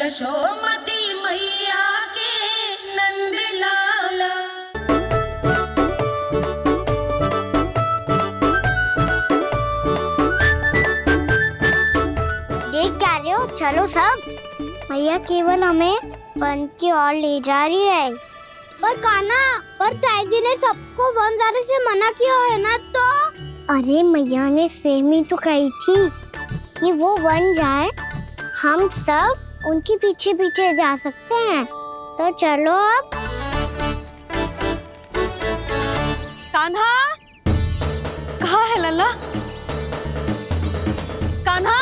यशोमती मैया के नंद लाला। देख क्या रहे हो? चलो सब। मैया केवल हमें वन की ओर ले जा रही है। पर कान्हा, पर ताईजी ने सबको वन जाने से मना किया है ना। तो अरे मैया ने सेम ही तो कही थी कि वो वन जाए, हम सब उनके पीछे पीछे जा सकते हैं। तो चलो अब। कान्हा, कहाँ है लल्ला? कान्हा,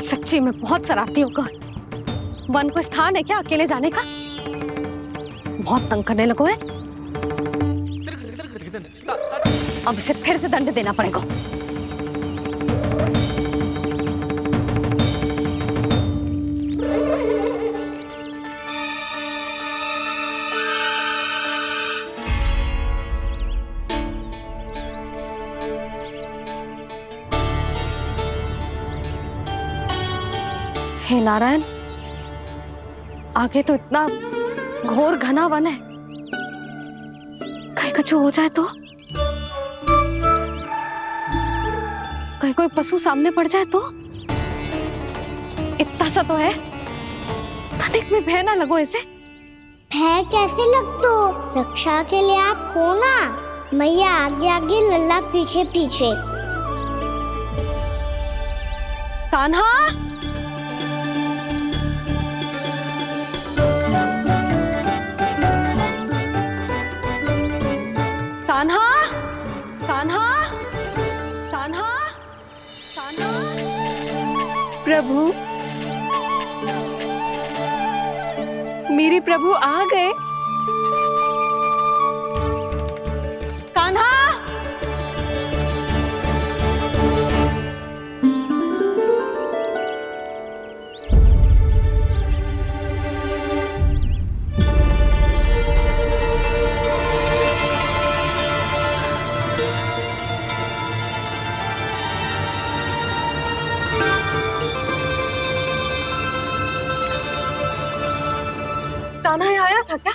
सच्ची में बहुत शरारती होगा। वन को स्थान है क्या अकेले जाने का? बहुत तंग करने लगो है। अब इसे फिर से दंड देना पड़ेगा। हे नारायण, आगे तो इतना घोर घना वन है, कहीं कुछ हो जाए तो? कहीं कोई पशु सामने पड़ जाए तो? इतना सा तो है, तनिक में भय ना लगो इसे। भय कैसे लग तो? रक्षा के लिए आप हो ना। मैया आगे आगे, लल्ला पीछे पीछे। कान्हा, कान्हा, कान्हा, कान्हा, कान्हा। प्रभु, मेरे प्रभु आ गए। कान्हा, कान्हा यहाँ आया था क्या?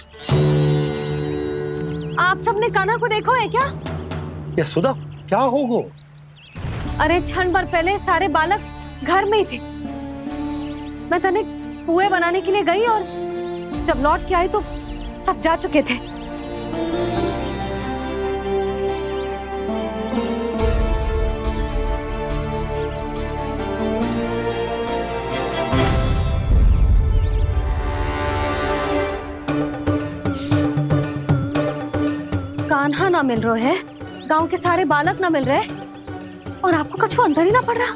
आप सबने कान्हा को देखो है क्या? यशोदा, क्या होगा? अरे क्षण भर पहले सारे बालक घर में ही थे। मैं तनिक पुए बनाने के लिए गई और जब लौट के आई तो सब जा चुके थे। कान्हा ना मिल रहे है, गांव के सारे बालक ना मिल रहे, और आपको कछु अंदर ही ना पड़ रहा।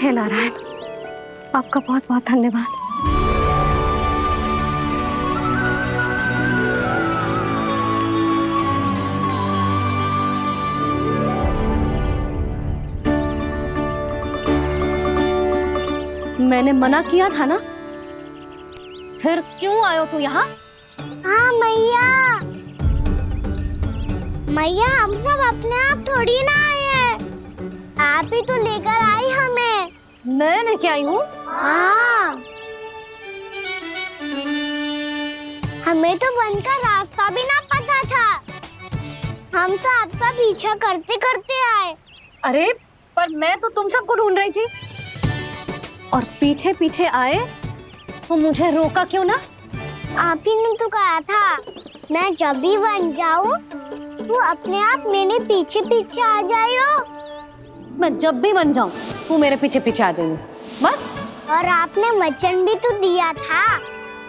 हे नारायण, आपका बहुत बहुत धन्यवाद। मैंने मना किया था ना, फिर क्यों आयो तू यहाँ? हाँ मैया, मैया हम सब अपने आप थोड़ी ना आए हैं, आप ही तो लेकर आई हमें। मैं लेके आई हूँ? हाँ, हमें तो वन का रास्ता भी ना पता था, हम तो आपका पीछा करते करते आए। अरे पर मैं तो तुम सबको ढूंढ रही थी, और पीछे पीछे आए तो मुझे रोका क्यों ना? आप ही ने तो कहा था मैं जब भी वन जाऊं तो अपने आप मेरे पीछे पीछे आ जाइयो। मैं जब भी बन जाऊं तू मेरे पीछे पीछे आ जाइयो बस। और आपने वचन भी तो दिया था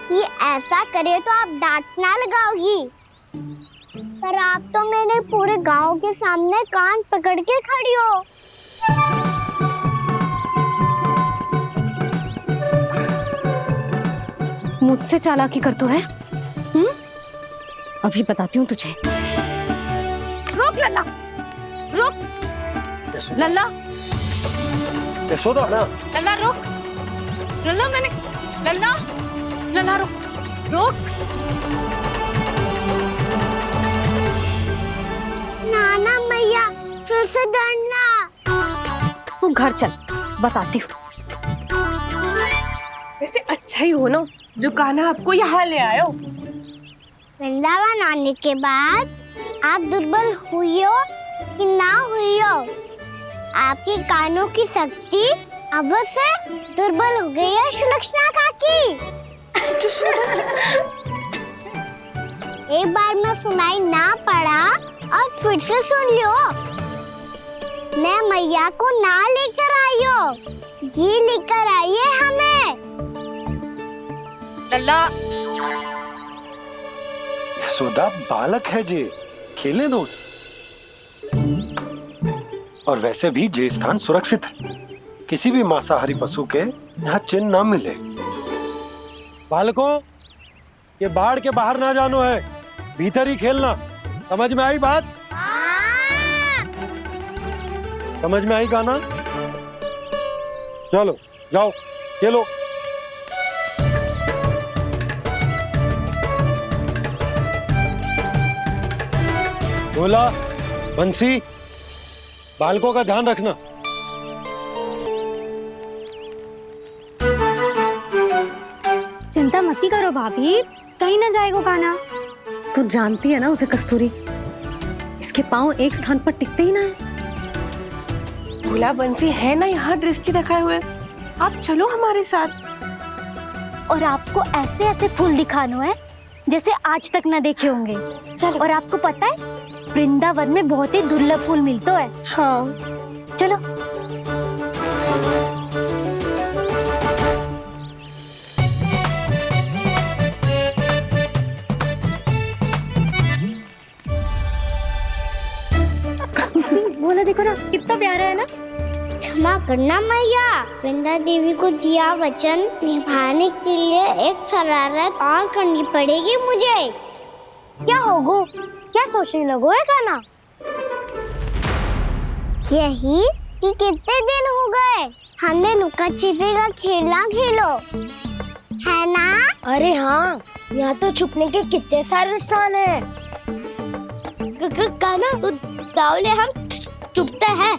कि ऐसा करे तो आप डांट ना लगाओगी, पर आप तो मेरे पूरे गांव के सामने कान पकड़ के खड़ी हो। मुझसे चालाकी कर तो है? अभी बताती हूँ तुझे। रुक लल्ला, रुक लल्ला, यशोदा ना, लल्ला रुक, लल्ला मैंने, लल्ला, लल्ला रुक, रुक। नाना मैया फिर से डरना। तू घर चल, बताती हूँ। वैसे अच्छा ही हो ना जो कान्हा आपको यहाँ ले आयो। वृंदावन आने के बाद आप दुर्बल हुई हो कि ना हुई हो, आपके कानों की शक्ति अब से दुर्बल हो गई है सुलक्षणा काकी। एक बार में सुनाई ना पड़ा और फिर से सुन लियो। मैं मैया को ना लेकर आई हो, जी लेकर आई है हमें। लल्ला, यशोदा बालक है जे, खेले दो। और वैसे भी जे स्थान सुरक्षित है, किसी भी मांसाहारी पशु के यहाँ चिन्ह ना मिले। बालकों, ये बाढ़ के बाहर ना जानो है, भीतर ही खेलना। समझ में आई बात? समझ में आई गाना? चलो जाओ खेलो। बोला बंसी, बालकों का ध्यान रखना। चिंता मत करो भाभी, कहीं ना जाएगा कान्हा। तू जानती है ना उसे कस्तूरी, इसके पांव एक स्थान पर टिकते ही ना है। भोला बंसी है ना यहाँ दृष्टि रखाए हुए, आप चलो हमारे साथ। और आपको ऐसे ऐसे फूल दिखानो है जैसे आज तक न देखे होंगे। चलो। और आपको पता है वृंदावन में बहुत ही दुर्लभ फूल मिलते हैं। हाँ चलो। बोला देखो ना कितना प्यारा है ना। क्षमा करना मैया, वृंदा देवी को दिया वचन निभाने के लिए एक शरारत और करनी पड़ेगी मुझे। क्या होगो? क्या सोचने लगो है कान्हा? यही कि कितने दिन हो गए हमने लुका छिपी का खेलना खेलो, है ना? अरे हाँ, यहाँ तो छुपने के कितने सारे स्थान है। कान्हा तो दावले हम छुपते हैं।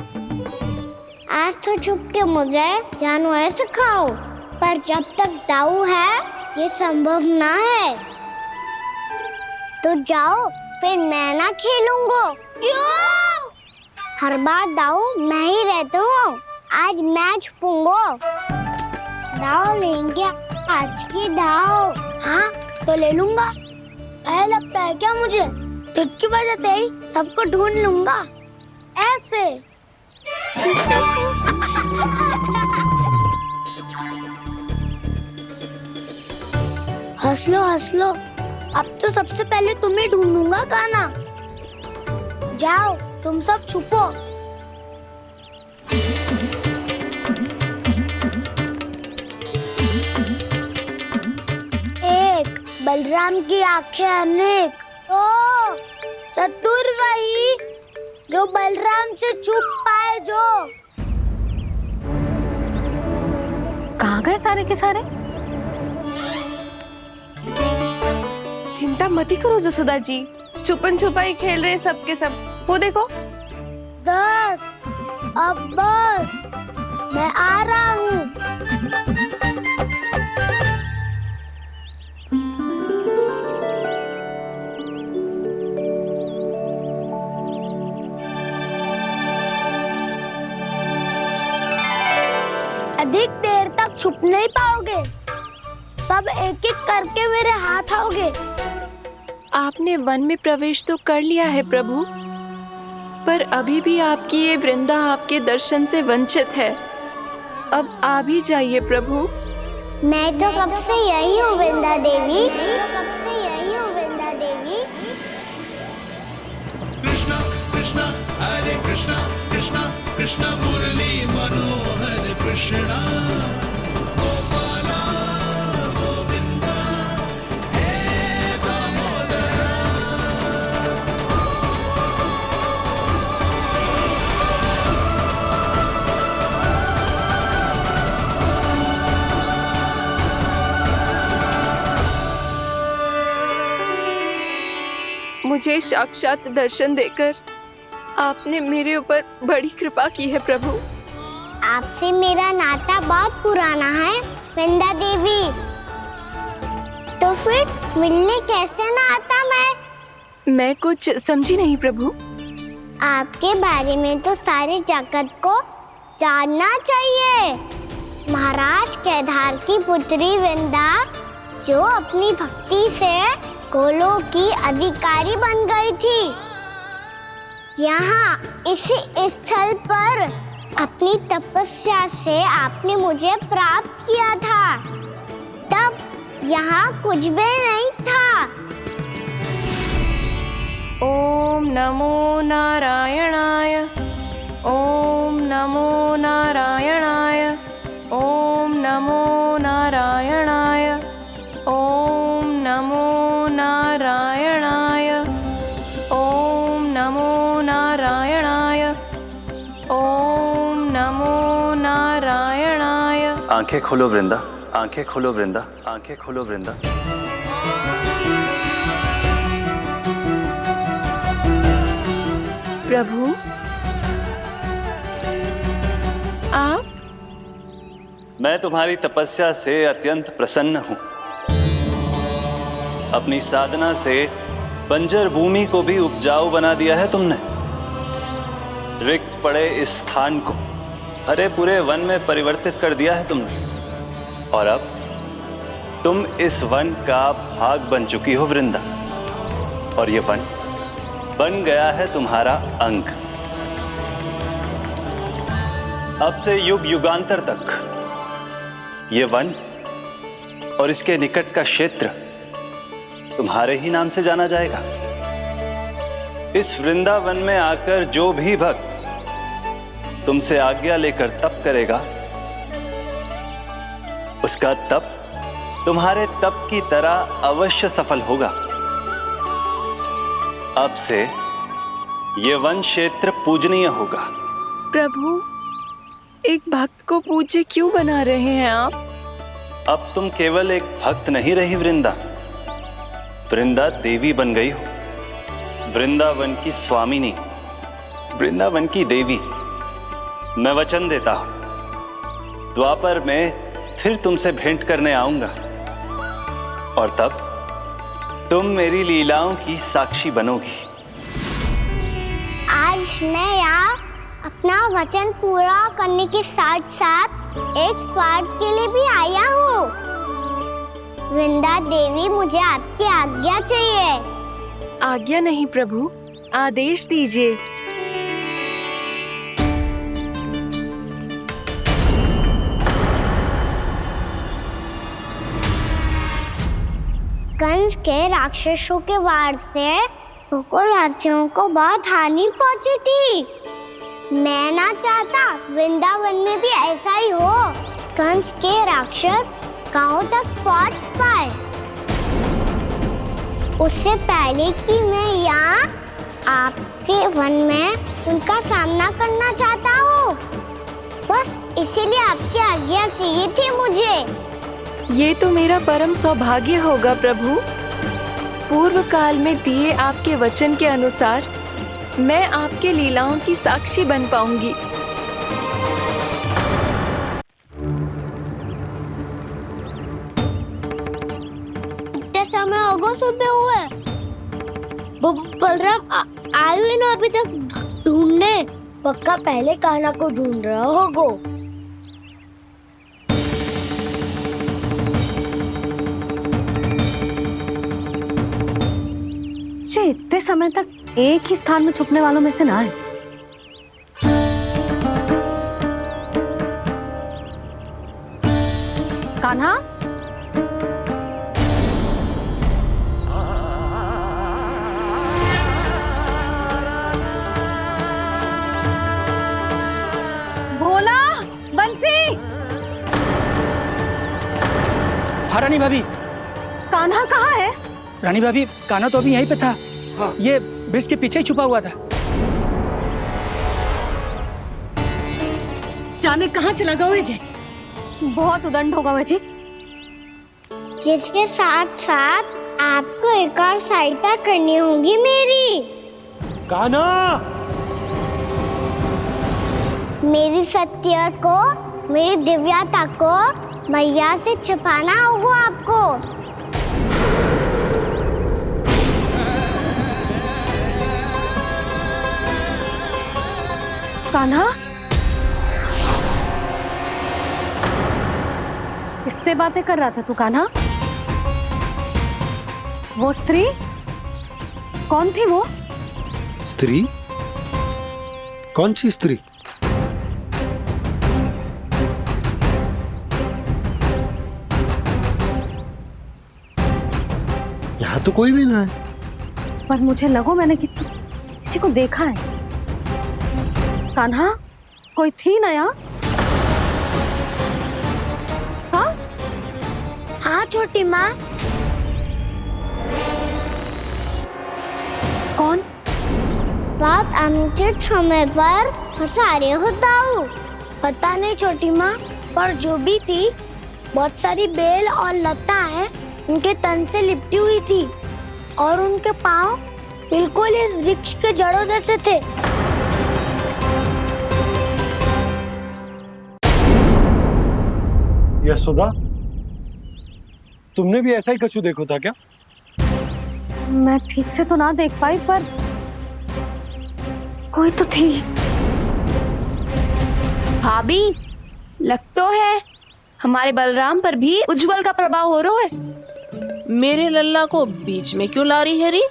आज तो छुप के मुझे जानवर सिखाओ, पर जब तक दाऊ है ये संभव ना है। तो जाओ, फिर मैं ना खेलूंगा। क्यों? हर बार दाऊ मैं ही रहता हूँ, आज मैं छुपूंगा। दाऊ लेंगे आज की दाऊ। हाँ तो ले लूंगा। ऐसा लगता है क्या मुझे? चुटकी बजाते ही सबको ढूंढ लूंगा ऐसे। हंस लो, अब तो सबसे पहले तुम्हें ढूंढूंगा कान्हा। जाओ तुम सब छुपो। एक बलराम की आंखें अनेक। ओ चतुर वही जो बलराम से छुप पाए। जो कहाँ गए सारे के सारे? चिंता मत करो जसोदा जी, छुपन छुपाई खेल रहे सब के सब। वो देखो 10 अब बस, मैं आ रहा हूँ। अधिक देर तक छुप नहीं पाओगे, सब एक एक करके मेरे हाथ आओगे। आपने वन में प्रवेश तो कर लिया है प्रभु, पर अभी भी आपकी ये वृंदा आपके दर्शन से वंचित है। अब आ भी जाइए प्रभु। मैं तो कब से यही हूँ वृंदा देवी, कब से यही हूँ वृंदा देवी। कृष्णा कृष्णा हरे कृष्णा कृष्णा कृष्णा मुरली मनोहर कृष्णा गोपाला गोविंदा मुझे साक्षात दर्शन देकर आपने मेरे ऊपर बड़ी कृपा की है प्रभु। आपसे मेरा नाता बहुत पुराना है वृंदा देवी, तो फिर मिलने कैसे ना आता मैं कुछ समझी नहीं प्रभु। आपके बारे में तो सारे जगत को जानना चाहिए। महाराज केदार की पुत्री वृंदा जो अपनी भक्ति से गोलोक की अधिकारी बन गई थी, यहाँ इसी स्थल पर अपनी तपस्या से आपने मुझे प्राप्त किया था। तब यहाँ कुछ भी नहीं था। ओम नमो नारायणाय, ओम नमो नारायणाय, ओम नमो नारायणाय, ओम नमो नारायणाय, ओम नमो नारायणाय, ओम नमो नारायणाय। आंखें खोलो वृंदा, आंखें खोलो वृंदा, आंखें खोलो वृंदा। प्रभु आप? मैं तुम्हारी तपस्या से अत्यंत प्रसन्न हूं। अपनी साधना से बंजर भूमि को भी उपजाऊ बना दिया है तुमने। रिक्त पड़े इस स्थान को हरे पूरे वन में परिवर्तित कर दिया है तुमने। और अब तुम इस वन का भाग बन चुकी हो वृंदा, और ये वन बन गया है तुम्हारा अंग। अब से युग युगांतर तक ये वन और इसके निकट का क्षेत्र तुम्हारे ही नाम से जाना जाएगा। इस वृंदावन में आकर जो भी भक्त तुमसे आज्ञा लेकर तप करेगा, उसका तप तुम्हारे तप की तरह अवश्य सफल होगा। अब से ये वन क्षेत्र पूजनीय होगा। प्रभु एक भक्त को पूज्य क्यों बना रहे हैं आप? अब तुम केवल एक भक्त नहीं रही वृंदा, वृंदा देवी बन गई हो। वृंदावन की स्वामिनी, वृंदावन की देवी। मैं वचन देता हूं, द्वापर में फिर तुमसे भेंट करने आऊंगा, और तब तुम मेरी लीलाओं की साक्षी बनोगी। आज मैं यहाँ अपना वचन पूरा करने के साथ साथ एक स्वार्थ के लिए भी आया हूँ। वृंदा देवी, मुझे आपकी आज्ञा चाहिए। आज्ञा नहीं प्रभु, आदेश दीजिए। कंस के राक्षसों के वार से गोकुलवासियों को बहुत हानि पहुंची थी। मैं ना चाहता वृंदावन में भी ऐसा ही हो। कंस के राक्षस गांव तक पहुंच पाए, उससे पहले कि मैं यहाँ आपके वन में उनका सामना करना चाहता हूँ। बस इसीलिए आपकी आज्ञा चाहिए थी मुझे। ये तो मेरा परम सौभाग्य होगा प्रभु। पूर्व काल में दिए आपके वचन के अनुसार मैं आपके लीलाओं की साक्षी बन पाऊंगी। इतने समय होगा सुबह हुए, बलराम आए हुए ना अभी तक ढूंढने। पक्का पहले कान्हा को ढूंढ रहा होगा। इतने समय तक एक ही स्थान में छुपने वालों में से ना है। कान्हा, भोला, बंसी। हाँ रानी भाभी। कान्हा कहाँ है? रानी भाभी, कान्हा तो अभी यहीं पे था। हाँ। ये ब्रिज के पीछे ही छुपा हुआ था। जाने कहाँ चला गया है जी? बहुत उदंड होगा वह जी। जिसके साथ साथ आपको एक और सहायता करनी होगी मेरी। कान्हा, मेरी सत्य को, मेरी दिव्यता को मैया से छिपाना होगा आपको। कान्हा, किससे बातें कर रहा था तू कान्हा? वो स्त्री कौन थी? वो स्त्री? कौन सी स्त्री? यहाँ तो कोई भी ना है। पर मुझे लगो मैंने किसी को देखा है। कान्हा, कोई थी ना यहाँ? हाँ? हाँ छोटी माँ। कौन? रात अनुचित समय पर फंसा रहे होता हूँ। पता नहीं छोटी माँ, पर जो भी थी बहुत सारी बेल और लताएं उनके तन से लिपटी हुई थी और उनके पाँव बिल्कुल इस वृक्ष के जड़ों जैसे थे। यशोदा, तुमने भी ऐसा ही कछु देखो था क्या? मैं ठीक से तो ना देख पाई, पर कोई तो थी। भाभी, लग तो है हमारे बलराम पर भी उज्जवल का प्रभाव हो रहा है। मेरे लल्ला को बीच में क्यों ला रही है री?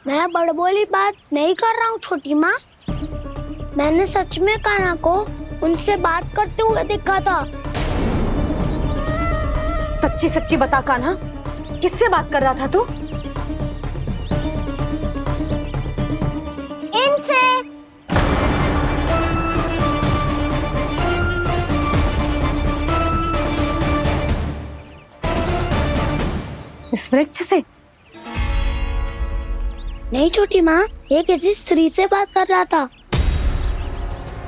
मैं बड़बोली बात नहीं कर रहा हूँ छोटी माँ। मैंने सच में कान्हा को उनसे बात करते हुए देखा था। सच्ची सच्ची बता कान्हा, किससे बात कर रहा था तू? इनसे। इस वृक्ष से? नहीं छोटी माँ, ये किसी स्त्री से बात कर रहा था।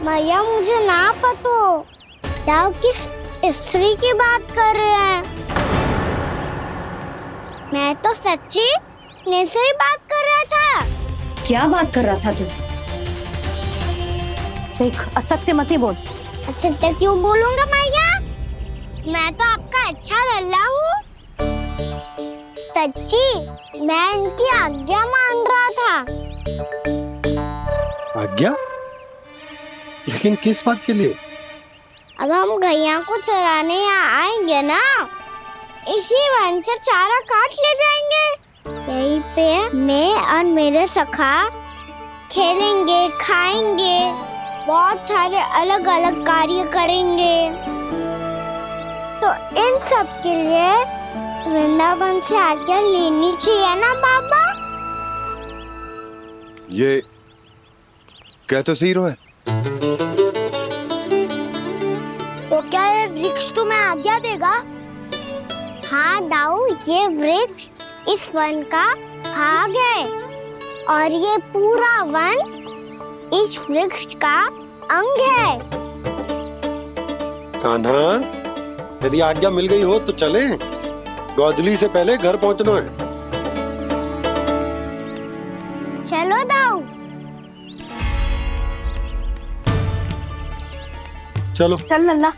मैया मुझे ना पतो दाव किस स्त्री की बात कर रहे हैं। मैं तो सच्ची ने से ही बात कर रहा था। क्या बात कर रहा था तू? देख, असत्य मत बोल। असत्य क्यों बोलूंगा मैया? मैं तो आपका अच्छा लल्ला हूँ। सच्ची मैं इनकी आज्ञा मान रहा था। आज्ञा? लेकिन किस बात के लिए? अब हम गैया को चराने यहाँ आएंगे ना, इसी वन से चारा काट ले जाएंगे। यहीं पे मैं और मेरे सखा खेलेंगे, खाएंगे, बहुत सारे अलग अलग कार्य करेंगे। तो इन सब के लिए वृंदावन से आज्ञा लेनी चाहिए ना बाबा? ये कह तो सही रहा है। तो क्या ये वृक्ष तुम्हें आज्ञा देगा? हाँ दाऊ, ये वृक्ष इस वन का भाग है और ये पूरा वन इस वृक्ष का अंग है। कान्हा, यदि आज्ञा मिल गई हो तो चले। गोधूली से पहले घर पहुंचना है। चलो दाऊ। चलो। चल लल्ला।